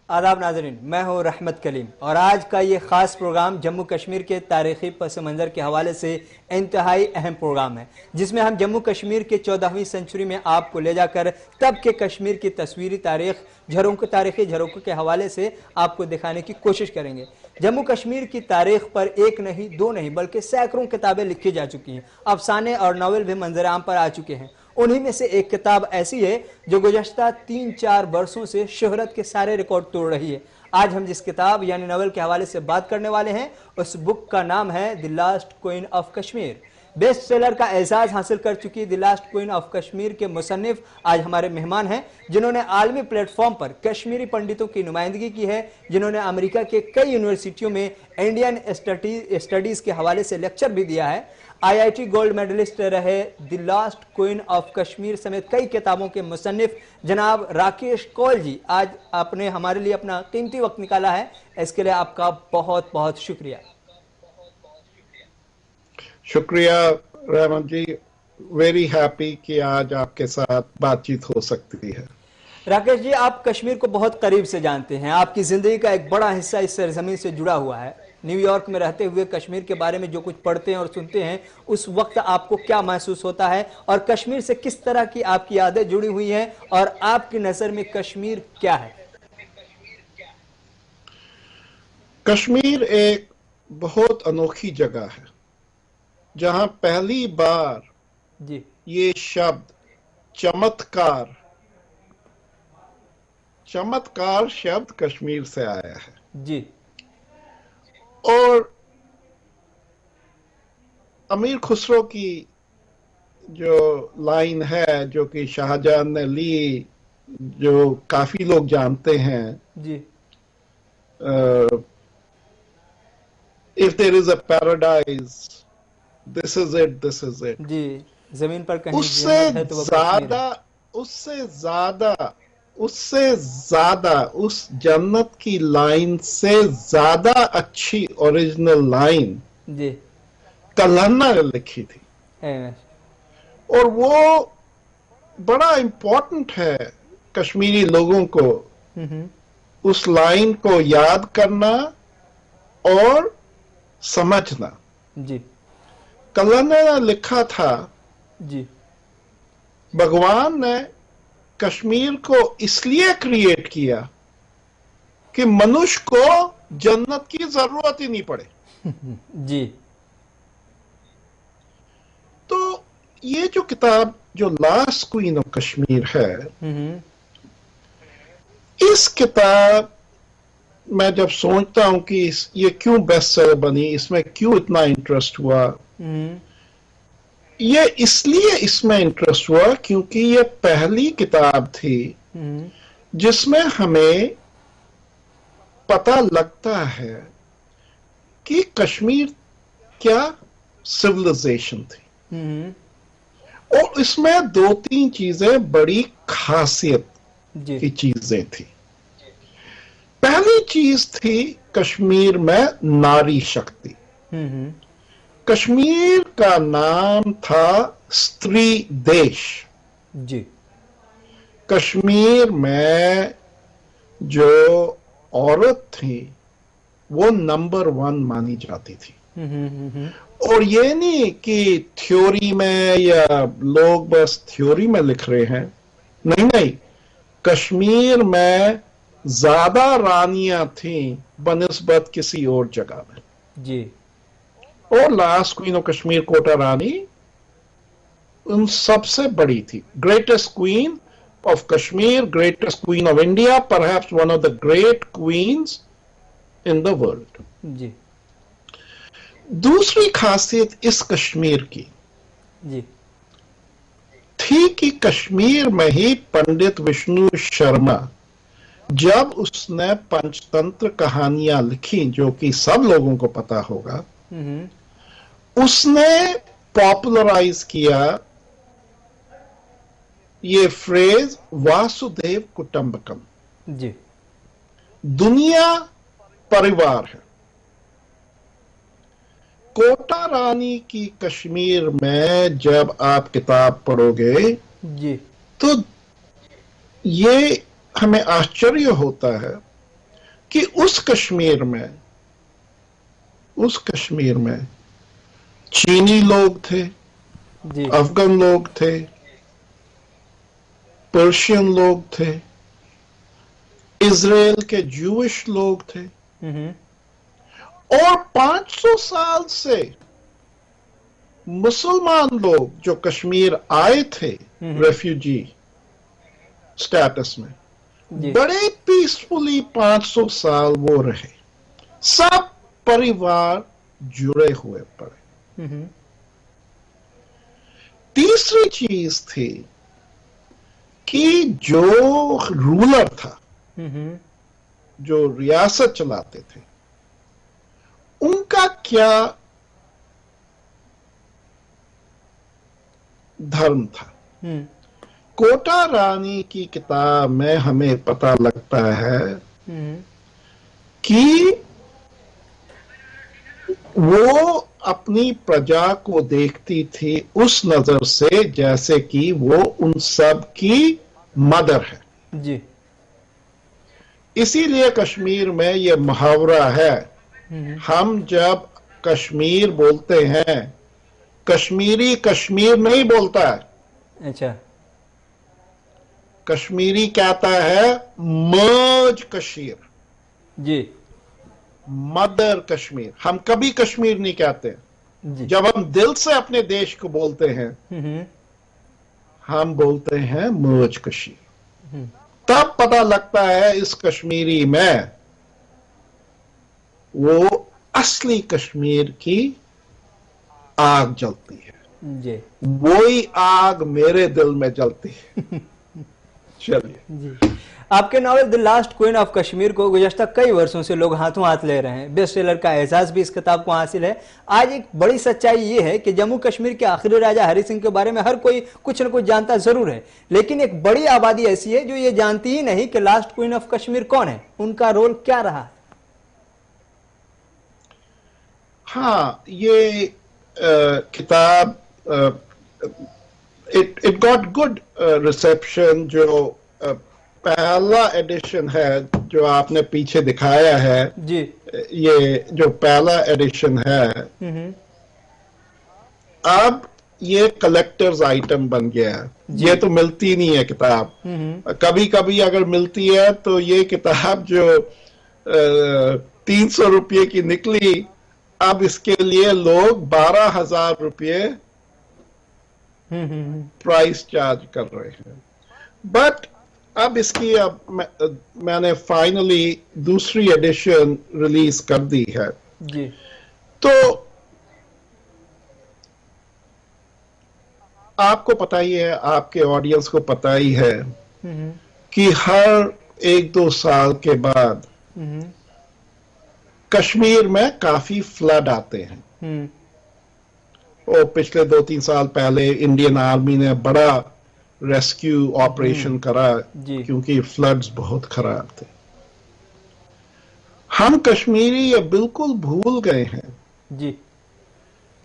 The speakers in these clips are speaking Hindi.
आदाब नाज़रीन, मैं हूं रहमत कलीम और आज का ये ख़ास प्रोग्राम जम्मू कश्मीर के तारीख़ी पस मंज़र के हवाले से इंतहाई अहम प्रोग्राम है, जिसमें हम जम्मू कश्मीर के 14वीं सेंचुरी में आपको ले जाकर तब के कश्मीर की तस्वीरी तारीख़ तारीख़ी झरोकों के हवाले से आपको दिखाने की कोशिश करेंगे। जम्मू कश्मीर की तारीख़ पर एक नहीं, दो नहीं, बल्कि सैकड़ों किताबें लिखी जा चुकी हैं। अफसाने और नावल भी मंजर आम पर आ चुके हैं। उन्हीं में से एक किताब ऐसी है जो गुज़श्ता 3-4 बरसों से शोहरत के सारे रिकॉर्ड तोड़ रही है। आज हम जिस किताब यानी नावल के हवाले से बात करने वाले हैं, उस बुक का नाम है the last queen of Kashmir. Best seller का एजाज हासिल कर चुकी the last queen of Kashmir के मुसन्निफ आज हमारे मेहमान हैं, जिन्होंने आलमी प्लेटफॉर्म पर कश्मीरी पंडितों की नुमाइंदगी की है, जिन्होंने अमेरिका के कई यूनिवर्सिटियों में इंडियन स्टडीज़ के हवाले से लेक्चर भी दिया है, IIT गोल्ड मेडलिस्ट रहे, the last queen of Kashmir समेत कई किताबों के मुसन्निफ जनाब राकेश कौल जी आज आपने हमारे लिए अपना कीमती वक्त निकाला है। इसके लिए आपका बहुत बहुत शुक्रिया। शुक्रिया रहमान जी, वेरी हैप्पी कि आज आपके साथ बातचीत हो सकती है। राकेश जी, आप कश्मीर को बहुत करीब से जानते हैं, आपकी जिंदगी का एक बड़ा हिस्सा इस सरजमीन से जुड़ा हुआ है। न्यूयॉर्क में रहते हुए कश्मीर के बारे में जो कुछ पढ़ते हैं और सुनते हैं, उस वक्त आपको क्या महसूस होता है और कश्मीर से किस तरह की आपकी यादें जुड़ी हुई हैं और आपकी नजर में कश्मीर क्या है? कश्मीर एक बहुत अनोखी जगह है जहां पहली बार जी ये शब्द चमत्कार शब्द कश्मीर से आया है जी। और अमीर खुसरो की जो लाइन है जो कि शाहजहां ने ली, जो काफी लोग जानते हैं जी। If there is a paradise this is it जी, जमीन पर कहीं उससे ज्यादा उस जन्नत की लाइन से ज्यादा अच्छी ओरिजिनल लाइन जी कल्हन्ना ने लिखी थी। और वो बड़ा इंपॉर्टेंट है कश्मीरी लोगों को उस लाइन को याद करना और समझना। जी कल्हन्ना ने लिखा था जी, भगवान ने कश्मीर को इसलिए क्रिएट किया कि मनुष्य को जन्नत की जरूरत ही नहीं पड़े। जी। तो ये जो किताब जो लास्ट क्वीन ऑफ कश्मीर है, इस किताब मैं जब सोचता हूं कि ये क्यों बेस्ट सेलर बनी, इसमें क्यों इतना इंटरेस्ट हुआ, ये इसलिए इसमें इंटरेस्ट हुआ क्योंकि ये पहली किताब थी जिसमें हमें पता लगता है कि कश्मीर क्या सिविलाइजेशन थी। और इसमें 2-3 चीजें बड़ी खासियत की चीजें थी। पहली चीज थी कश्मीर में नारी शक्ति। कश्मीर का नाम था स्त्री देश। जी। कश्मीर में जो औरत थी वो नंबर 1 मानी जाती थी। और ये नहीं कि थ्योरी में या लोग बस थ्योरी में लिख रहे हैं, नहीं, कश्मीर में ज्यादा रानियां थी बनिस्बत किसी और जगह में। जी। और last queen of Kashmir Kota Rani उन सबसे बड़ी थी। Greatest queen of Kashmir, greatest queen of India, perhaps one of the great queens in the world. जी। दूसरी खासियत इस कश्मीर की जी थी कि कश्मीर में ही पंडित विष्णु शर्मा, जब उसने पंचतंत्र कहानियां लिखी जो कि सब लोगों को पता होगा, उसने पॉपुलराइज किया ये फ्रेज वासुदेव कुटुंबकम। जी। दुनिया परिवार है। कोटा रानी की कश्मीर में जब आप किताब पढ़ोगे जी तो ये हमें आश्चर्य होता है कि उस कश्मीर में चीनी लोग थे, जी। अफगान लोग थे, पर्शियन लोग थे, इजराइल के जूइश लोग थे, हम्म। और 500 साल से मुसलमान लोग जो कश्मीर आए थे रेफ्यूजी स्टेटस में, जी। बड़े पीसफुली 500 साल वो रहे। सब परिवार जुड़े हुए पड़े। हम्म। तीसरी चीज थी कि जो रूलर था, हम्म। जो रियासत चलाते थे, उनका क्या धर्म था। हम्म। कोटा रानी की किताब में हमें पता लगता है हम्म। कि वो अपनी प्रजा को देखती थी उस नजर से जैसे कि वो उन सब की मदर है। जी। इसीलिए कश्मीर में ये मुहावरा है, हम जब कश्मीर बोलते हैं, कश्मीरी कश्मीर नहीं बोलता है, अच्छा। कश्मीरी कहता है मर्ज कश्मीर, जी। मदर कश्मीर। हम कभी कश्मीर नहीं कहते। जी। जब हम दिल से अपने देश को बोलते हैं, हम्म। हम बोलते हैं मर्ज कश्मीर। तब पता लगता है इस कश्मीरी में वो असली कश्मीर की आग जलती है। जी। वही आग मेरे दिल में जलती है। चलिए। जी। आपके novel the last queen of Kashmir को गुज़श्ता कई वर्षों से लोग हाथों हाथ ले रहे हैं। बेस्ट सेलर का एहसास भी इस किताब को हासिल है। आज एक बड़ी सच्चाई ये है कि जम्मू कश्मीर के आखिरी राजा हरि सिंह के बारे में हर कोई कुछ न कुछ जानता जरूर है, लेकिन एक बड़ी आबादी ऐसी है जो ये जानती ही नहीं कि लास्ट क्वीन ऑफ कश्मीर कौन है, उनका रोल क्या रहा। हाँ, ये किताब इट गॉट गुड रिसेप्शन। जो पहला एडिशन है जो आपने पीछे दिखाया है, जी। ये जो पहला एडिशन है, अब ये कलेक्टर्स आइटम बन गया है। ये तो मिलती नहीं है किताब। कभी कभी अगर मिलती है तो ये किताब जो 300 रुपये की निकली, अब इसके लिए लोग 12,000 रुपये प्राइस चार्ज कर रहे हैं। बट अब इसकी मैंने फाइनली दूसरी एडिशन रिलीज कर दी है। जी। तो आपको पता ही है, आपके ऑडियंस को पता ही है कि हर 1-2 साल के बाद कश्मीर में काफी फ्लड आते हैं। और पिछले 2-3 साल पहले इंडियन आर्मी ने बड़ा रेस्क्यू ऑपरेशन करा क्योंकि फ्लड्स बहुत खराब थे। हम कश्मीरी ये बिल्कुल भूल गए हैं जी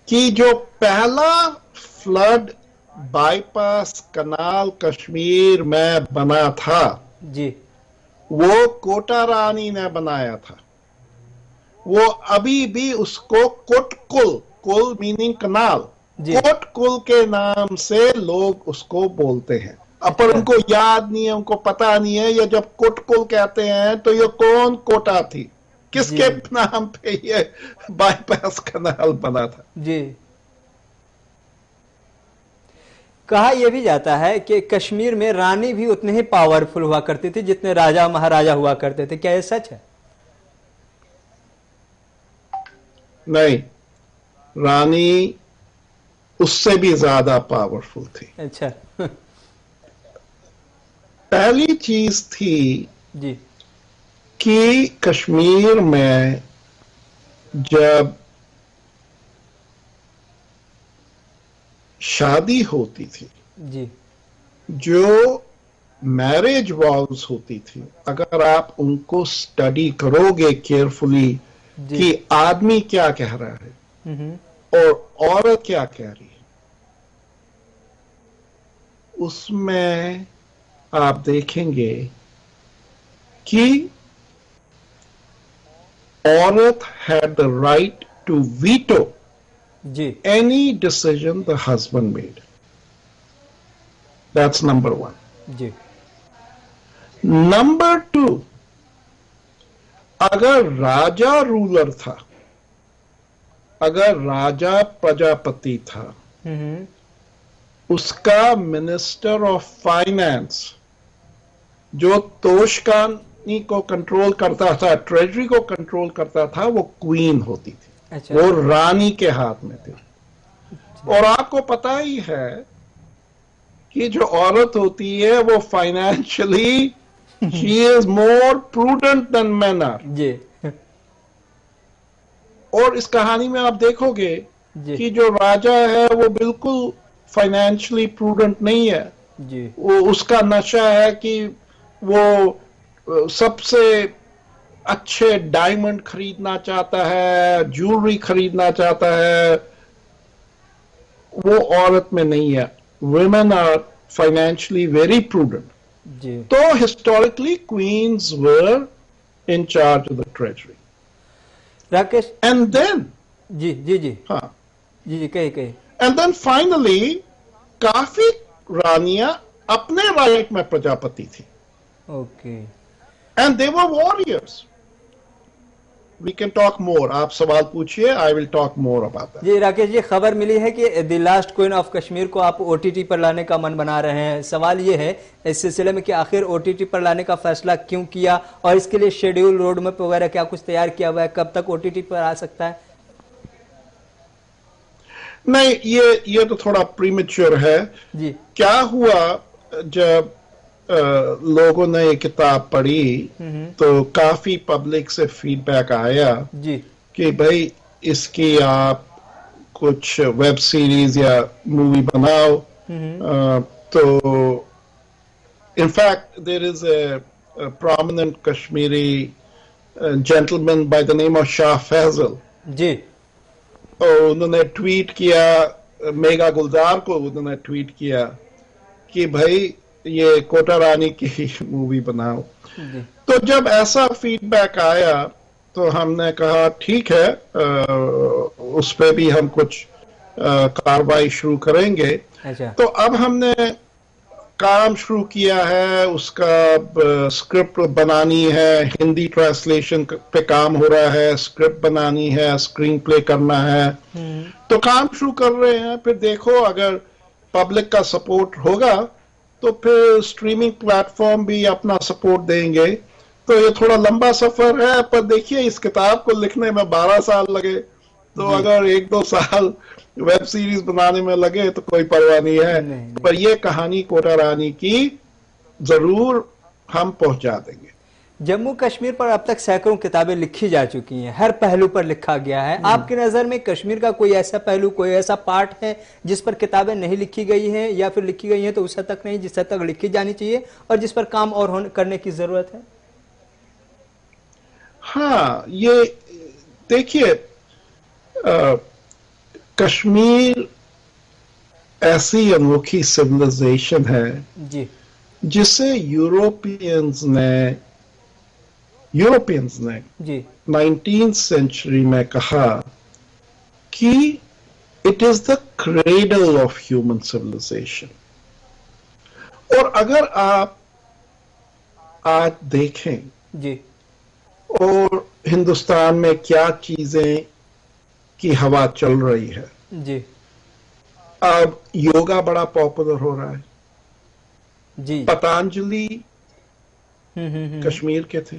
कि जो पहला फ्लड बाईपास कनाल कश्मीर में बना था, जी, वो कोटा रानी ने बनाया था। वो अभी भी उसको कोटकुल, कुल मीनिंग कनाल, कोटकुल के नाम से लोग उसको बोलते हैं। अब पर उनको याद नहीं है, उनको पता नहीं है ये जब कोटकुल कहते हैं तो ये कौन कोटा थी, किसके नाम पे ये बाईपास कनाल बना था। जी। कहा यह भी जाता है कि कश्मीर में रानी भी उतने ही पावरफुल हुआ करती थी जितने राजा महाराजा हुआ करते थे। क्या यह सच है? नहीं, रानी उससे भी ज्यादा पावरफुल थी। अच्छा। पहली चीज थी जी कि कश्मीर में जब शादी होती थी, जी, जो मैरिज वॉल्स होती थी, अगर आप उनको स्टडी करोगे केयरफुली कि आदमी क्या कह रहा है और औरत क्या कह रही है, उसमें आप देखेंगे कि औरत had the right to veto ji any decision the husband made. That's number one. Ji Number two, अगर राजा रूलर था, अगर राजा प्रजापति था, हम्म उसका मिनिस्टर ऑफ फाइनेंस जो तोशकानी को कंट्रोल करता था, ट्रेजरी को कंट्रोल करता था, वो क्वीन होती थी। अच्छा वो रानी के हाथ में थी। और आपको पता ही है कि जो औरत होती है वो financially she is more prudent than men are. जी और इस कहानी में आप देखोगे जी कि जो राजा है वो बिल्कुल फाइनेंशियली प्रूडेंट नहीं है। जी वो उसका नशा है कि वो सबसे अच्छे डायमंड खरीदना चाहता है, ज्वेलरी खरीदना चाहता है। वो औरत में नहीं है। women are financially very prudent. जी तो historically queens were in charge of the treasury. Rakesh And then, जी जी जी हाँ, जी जी कही कही and then finally काफी रानियां अपने राइट में प्रजापति थी। Okay And they were warriors. We can talk more. आप सवाल पूछिए, I will talk more about that. जी राकेश जी, खबर मिली है कि the last queen of Kashmir को आप ओटीटी पर लाने का मन बना रहे हैं। सवाल ये है इस सिलसिले में कि आखिर ओटीटी पर लाने का फैसला क्यों किया और इसके लिए शेड्यूल, रोड मैप वगैरह क्या कुछ तैयार किया हुआ है, कब तक ओटीटी पर आ सकता है? नहीं, ये तो थोड़ा प्रीमेच्योर है। जी क्या हुआ जब लोगों ने ये किताब पढ़ी तो काफी पब्लिक से फीडबैक आया जी कि भाई इसकी आप कुछ वेब सीरीज या मूवी बनाओ। तो in fact there is a prominent Kashmiri gentleman by the name of Shah Faisal. जी और उन्होंने ट्वीट किया, मेगा गुलजार को उन्होंने ट्वीट किया कि भाई ये कोटा रानी की मूवी बनाओ। जी तो जब ऐसा फीडबैक आया तो हमने कहा ठीक है, उस पे भी हम कुछ कार्रवाई शुरू करेंगे। अच्छा तो अब हमने काम शुरू किया है, उसका स्क्रिप्ट बनानी है, हिंदी ट्रांसलेशन पे काम हो रहा है, स्क्रिप्ट बनानी है, स्क्रीन प्ले करना है। तो काम शुरू कर रहे हैं। फिर देखो अगर पब्लिक का सपोर्ट होगा तो फिर स्ट्रीमिंग प्लेटफॉर्म भी अपना सपोर्ट देंगे। तो ये थोड़ा लंबा सफर है, पर देखिए इस किताब को लिखने में 12 साल लगे, तो अगर 1-2 साल वेब सीरीज बनाने में लगे तो कोई परवाह नहीं है। नहीं। पर ये कहानी कोटा रानी की जरूर हम पहुंचा देंगे। जम्मू कश्मीर पर अब तक सैकड़ों किताबें लिखी जा चुकी हैं, हर पहलू पर लिखा गया है। आपकी नज़र में कश्मीर का कोई ऐसा पहलू, कोई ऐसा पार्ट है जिस पर किताबें नहीं लिखी गई हैं, या फिर लिखी गई हैं तो उस हद तक नहीं जिस हद तक लिखी जानी चाहिए और जिस पर काम और करने की जरूरत है? हाँ, ये देखिए, कश्मीर ऐसी अनोखी सिविलाइजेशन है जी जिसे यूरोपियंस ने जी 19th सेंचुरी में कहा कि it is the cradle of human civilization. और अगर आप आज देखें जी और हिंदुस्तान में क्या चीजें की हवा चल रही है, जी अब योगा बड़ा पॉपुलर हो रहा है। जी पतंजलि कश्मीर के थे।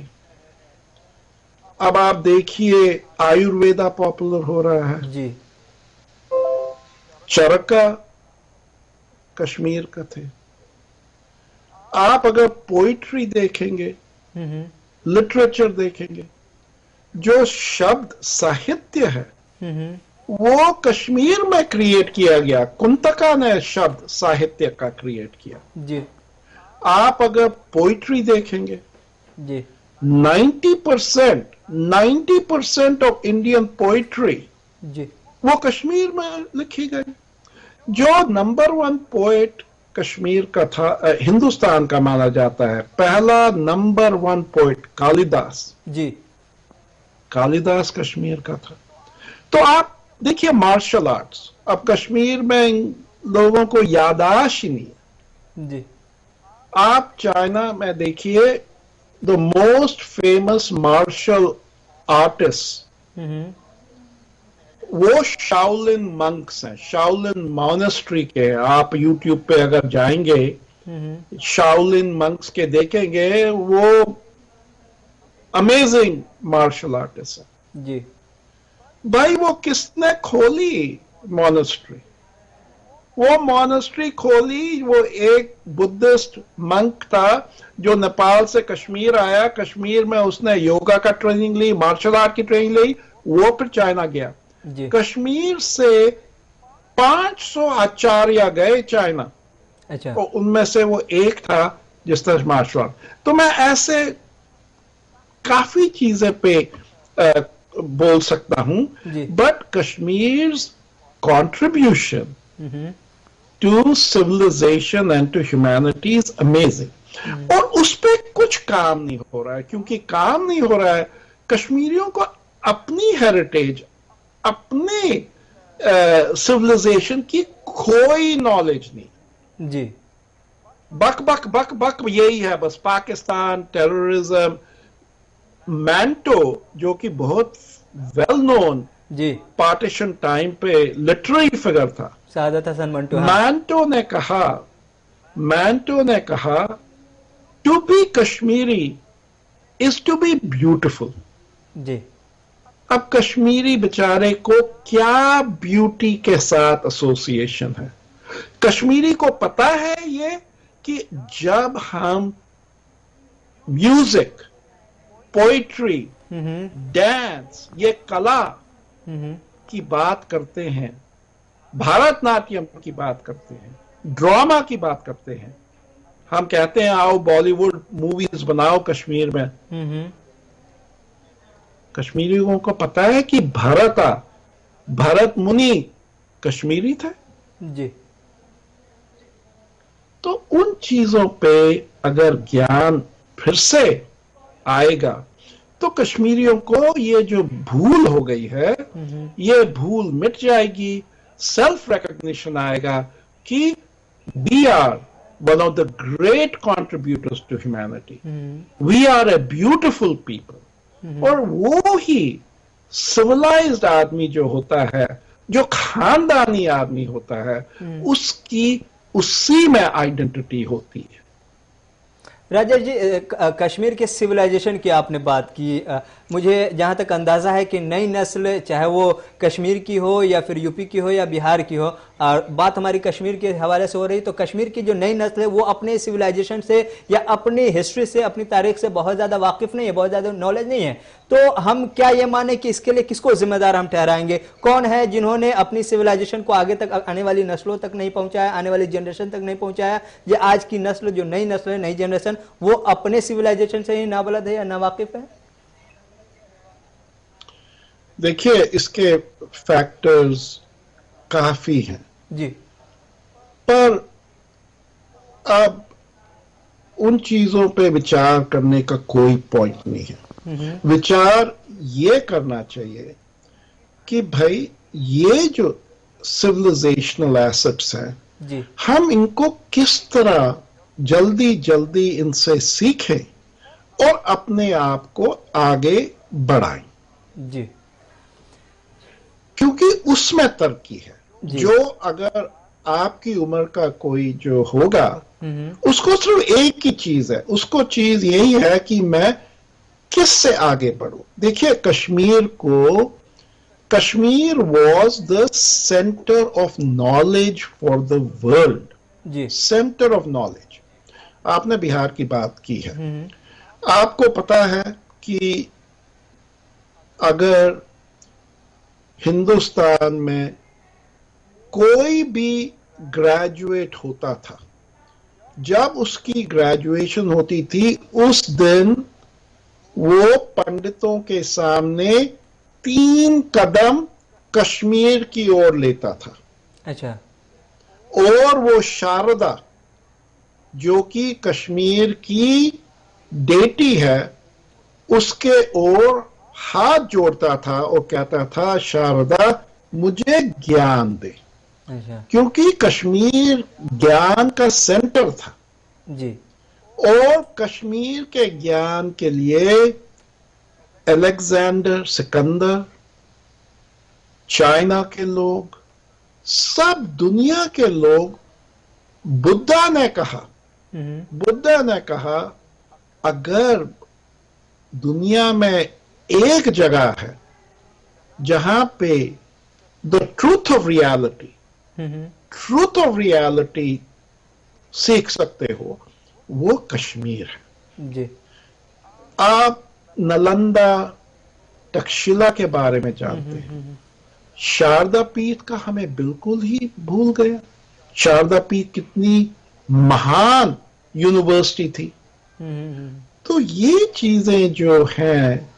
अब आप देखिए आयुर्वेदा पॉपुलर हो रहा है। जी चरका कश्मीर का थे। आप अगर पोइट्री देखेंगे, लिटरेचर देखेंगे, जो शब्द साहित्य है वो कश्मीर में क्रिएट किया गया। कुंतका ने शब्द साहित्य का क्रिएट किया। जी आप अगर पोइट्री देखेंगे, जी 90% ऑफ इंडियन पोइट्री जी वो कश्मीर में लिखी गई। जो नंबर 1 पोएट कश्मीर का था, हिंदुस्तान का माना जाता है, पहला नंबर 1 पोएट कालिदास। जी कालिदास कश्मीर का था। तो आप देखिए मार्शल आर्ट्स, अब कश्मीर में इन लोगों को याददाश्त ही नहीं है। जी। आप चाइना में देखिए, the most famous martial artist वो शाओलिन मंक्स हैं, शाओलिन मॉनेस्ट्री के। आप यूट्यूब पे अगर जाएंगे शाओलिन मंक्स के देखेंगे, वो अमेजिंग मार्शल आर्टिस्ट है। जी। भाई वो किसने खोली मॉनेस्ट्री? वो मॉनेस्ट्री खोली, वो एक बुद्धिस्ट मंक था जो नेपाल से कश्मीर आया। कश्मीर में उसने योगा का ट्रेनिंग ली, मार्शल आर्ट की ट्रेनिंग ली, वो फिर चाइना गया। जी। कश्मीर से 500 आचार्य गए चाइना। अच्छा। और उनमें से वो एक था जिस तरह मार्शल आर्ट। तो मैं ऐसे काफी चीजें पे बोल सकता हूं, but Kashmir contribution to civilisation and to humanity is amazing. और उस पर कुछ काम नहीं हो रहा है। क्योंकि काम नहीं हो रहा है, कश्मीरियों को अपनी हेरिटेज, अपने सिविलाइजेशन की कोई नॉलेज नहीं। जी। बक बक बक बक यही है बस। पाकिस्तान, टेररिज्म। मैंटो जो कि बहुत वेल नोन जी पार्टीशन टाइम पे लिटरेरी फिगर था, सादत हसन मंटो। मैंटो ने कहा to be Kashmiri is to be beautiful. जी। अब कश्मीरी बेचारे को क्या ब्यूटी के साथ एसोसिएशन है? कश्मीरी को पता है ये कि जब हम म्यूजिक, पोइट्री, डांस, ये कला की बात करते हैं, भारतनाट्यम की बात करते हैं, ड्रामा की बात करते हैं, हम कहते हैं आओ बॉलीवुड मूवीज बनाओ कश्मीर में। कश्मीरियों को पता है कि भरत मुनि कश्मीरी थे। जी। तो उन चीजों पे अगर ज्ञान फिर से आएगा तो कश्मीरियों को ये जो भूल हो गई है, ये भूल मिट जाएगी। सेल्फ रिकॉग्निशन आएगा कि we are one of the great contributors to humanity, we are a beautiful people. और वो ही सिविलाइज्ड आदमी जो होता है, जो खानदानी आदमी होता है, उसी में आइडेंटिटी होती है। राजेश जी, कश्मीर के सिविलाइजेशन की आपने बात की। मुझे जहाँ तक अंदाज़ा है कि नई नस्ल, चाहे वो कश्मीर की हो या फिर यूपी की हो या बिहार की हो, और बात हमारी कश्मीर के हवाले से हो रही, तो कश्मीर की जो नई नस्ल है वो अपने सिविलाइजेशन से या अपनी हिस्ट्री से, अपनी तारीख से बहुत ज़्यादा वाकिफ़ नहीं है, बहुत ज़्यादा नॉलेज नहीं है। तो हम क्या ये माने कि इसके लिए किसको जिम्मेदार हम ठहराएंगे? कौन है जिन्होंने अपनी सिविलाइजेशन को आगे तक, आने वाली नस्लों तक नहीं पहुँचाया, आने वाली जनरेशन तक नहीं पहुँचाया? ये आज की नस्ल, जो नई नस्ल है, नई जनरेशन, वो अपने सिविलाइजेशन से ही नाबलद है या नावाकिफ है? देखिए, इसके फैक्टर्स काफी हैं जी, पर अब उन चीजों पे विचार करने का कोई पॉइंट नहीं है। विचार ये करना चाहिए कि भाई ये जो सिविलाइजेशनल एसेट्स हैं, जी, हम इनको किस तरह जल्दी जल्दी इनसे सीखें और अपने आप को आगे बढ़ाएं। जी, क्योंकि उसमें तरक्की है। जो अगर आपकी उम्र का कोई जो होगा, उसको सिर्फ एक ही चीज है, उसको चीज यही है कि मैं किससे आगे बढ़ूं। देखिए, Kashmir was the centre of knowledge for the world, centre of knowledge. आपने बिहार की बात की है। आपको पता है कि अगर हिंदुस्तान में कोई भी ग्रेजुएट होता था, जब उसकी ग्रेजुएशन होती थी, उस दिन वो पंडितों के सामने 3 कदम कश्मीर की ओर लेता था। अच्छा। और वो शारदा, जो कि कश्मीर की डेटी है, उसके ओर हाथ जोड़ता था और कहता था शारदा मुझे ज्ञान दे, अच्छा क्योंकि कश्मीर ज्ञान का सेंटर था। जी। और कश्मीर के ज्ञान के लिए अलेक्जेंडर सिकंदर, चाइना के लोग, सब दुनिया के लोग, बुद्धा ने कहा अगर दुनिया में एक जगह है जहां पे द ट्रूथ ऑफ रियलिटी सीख सकते हो, वो कश्मीर है। जी। आप नालंदा, तक्षशिला के बारे में जानते हैं। शारदा पीठ का हमें बिल्कुल ही भूल गया। शारदा पीठ कितनी महान यूनिवर्सिटी थी। तो ये चीजें जो हैं,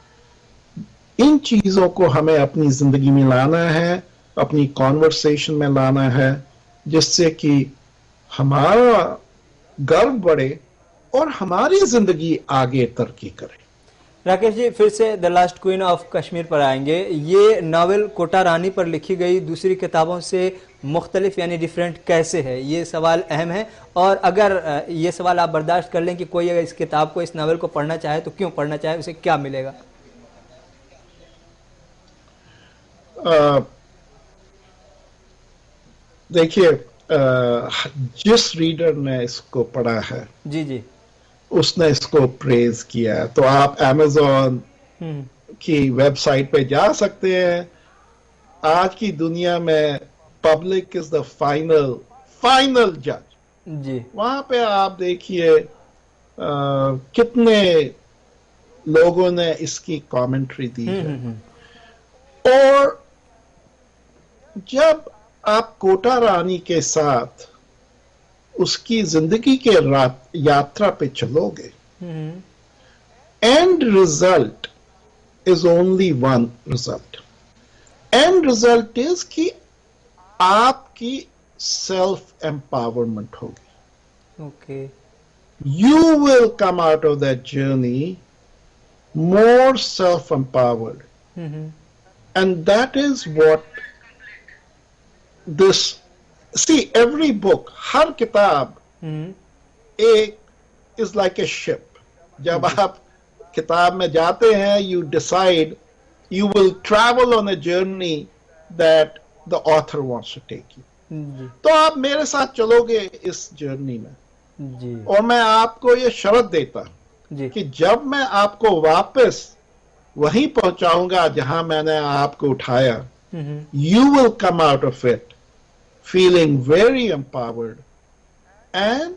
इन चीजों को हमें अपनी जिंदगी में लाना है, अपनी कॉन्वर्सेशन में लाना है, जिससे कि हमारा गर्व बढ़े और हमारी जिंदगी आगे तरक्की करे। राकेश जी, फिर से the last queen of Kashmir पर आएंगे। ये नावल कोटा रानी पर लिखी गई दूसरी किताबों से मुख्तलिफ यानी डिफरेंट कैसे है, ये सवाल अहम है। और अगर ये सवाल आप बर्दाश्त कर लें कि कोई अगर इस किताब को, इस नावल को पढ़ना चाहे तो क्यों पढ़ना चाहे, उसे क्या मिलेगा? देखिए, जिस रीडर ने इसको पढ़ा है जी जी, उसने इसको प्रेज किया है। तो आप अमेज़न की वेबसाइट पे जा सकते हैं। आज की दुनिया में पब्लिक इज द फाइनल जज। जी वहां पे आप देखिए कितने लोगों ने इसकी कमेंट्री दी है। और जब आप कोटा रानी के साथ उसकी जिंदगी के यात्रा पे चलोगे, and result is only one result. And result is कि आपकी सेल्फ एम्पावरमेंट होगी। Okay. You will come out of that journey more self-empowered. And that is what this, see, every book, हर किताब एक is like a ship. जब आप किताब में जाते हैं, you decide you will travel on a journey that the author wants to take you. तो आप मेरे साथ चलोगे इस जर्नी में जी। और मैं आपको ये शर्त देता जी कि जब मैं आपको वापस वहीं पहुंचाऊंगा जहां मैंने आपको उठाया, you will come out of it feeling very empowered and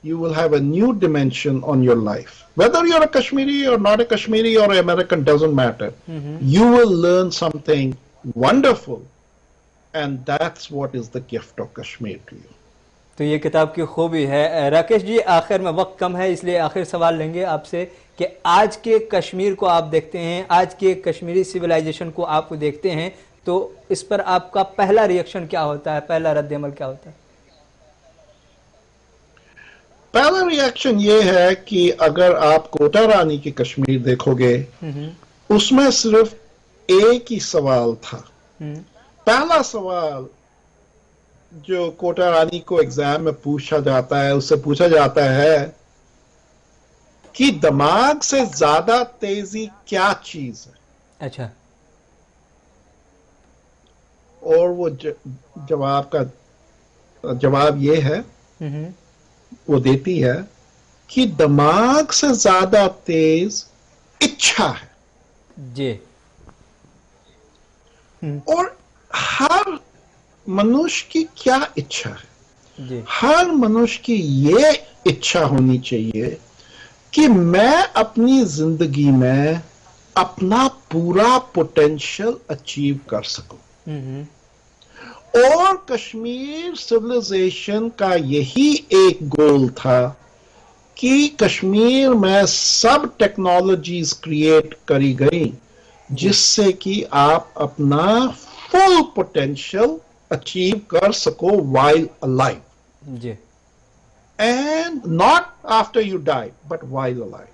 you will have a new dimension on your life. Whether you're a Kashmiri or not a Kashmiri or an American, doesn't matter. You will learn something wonderful, and that's what is the gift of Kashmir to you. तो ये किताब की खूबी है। राकेश जी, आखिर में वक्त कम है, इसलिए आखिर सवाल लेंगे आपसे कि आज के कश्मीर को आप देखते हैं, आज के कश्मीरी सिविलाइजेशन को आप देखते हैं, तो इस पर आपका पहला रिएक्शन क्या होता है, पहला रद्द-ए-अमल क्या होता है? पहला रिएक्शन ये है कि अगर आप कोटा रानी की कश्मीर देखोगे, उसमें सिर्फ एक ही सवाल था। पहला सवाल जो कोटा रानी को एग्जाम में पूछा जाता है, उससे पूछा जाता है कि दिमाग से ज्यादा तेजी क्या चीज है। अच्छा। और वो जवाब ये है, वो देती है कि दिमाग से ज्यादा तेज इच्छा है। जी। और हर मनुष्य की क्या इच्छा है? जी। हर मनुष्य की ये इच्छा होनी चाहिए कि मैं अपनी जिंदगी में अपना पूरा पोटेंशियल अचीव कर सकूं। और कश्मीर सिविलाइजेशन का यही एक गोल था कि कश्मीर में सब टेक्नोलॉजीज क्रिएट करी गई जिससे कि आप अपना फुल पोटेंशियल अचीव कर सको while alive. And not after you die, but while alive.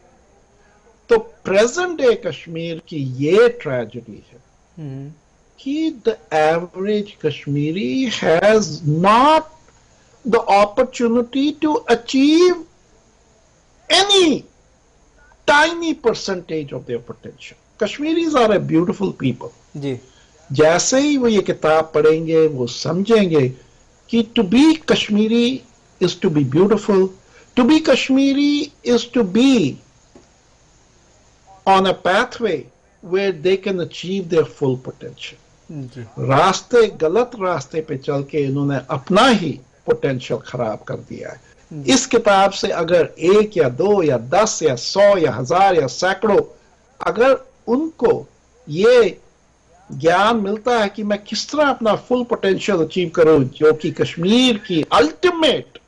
तो प्रेजेंट डे कश्मीर की ये ट्रेजेडी है कि the average Kashmiri has not the opportunity to achieve any tiny percentage of their potential. Kashmiris are a beautiful people. जी जैसे ही वो ये किताब पढ़ेंगे वो समझेंगे कि to be Kashmiri is to be beautiful. To be Kashmiri is to be on a pathway where they can achieve their full potential. जी रास्ते गलत रास्ते पे चल के इन्होंने अपना ही पोटेंशियल खराब कर दिया है। इस किताब से अगर 1 या 2 या 10 या 100 या 1000 या सैकड़ों अगर उनको ये ज्ञान मिलता है कि मैं किस तरह अपना फुल पोटेंशियल अचीव करूं, जो कि कश्मीर की अल्टीमेट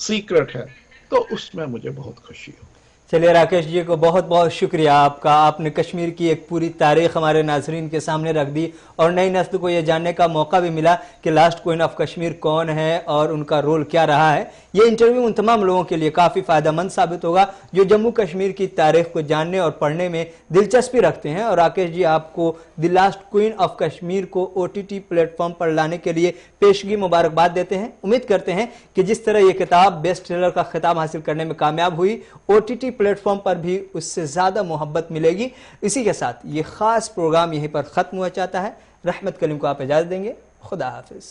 सीक्रेट है, तो उसमें मुझे बहुत खुशी हो। चलिए राकेश जी को बहुत बहुत शुक्रिया आपका। आपने कश्मीर की एक पूरी तारीख हमारे नाजरीन के सामने रख दी और नई नस्ल को यह जानने का मौका भी मिला कि लास्ट क्वीन ऑफ कश्मीर कौन है और उनका रोल क्या रहा है। ये इंटरव्यू उन तमाम लोगों के लिए काफ़ी फ़ायदेमंद साबित होगा जो जम्मू कश्मीर की तारीख को जानने और पढ़ने में दिलचस्पी रखते हैं। और राकेश जी आपको the last queen of Kashmir को OTT प्लेटफॉर्म पर लाने के लिए पेशगी मुबारकबाद देते हैं। उम्मीद करते हैं कि जिस तरह ये किताब बेस्ट सेलर का खिताब हासिल करने में कामयाब हुई, OTT प्लेटफॉर्म पर भी उससे ज्यादा मोहब्बत मिलेगी। इसी के साथ ये खास प्रोग्राम यहीं पर खत्म हुआ चाहता है। रहमत कलीम को आप इजाजत देंगे। खुदा हाफिज।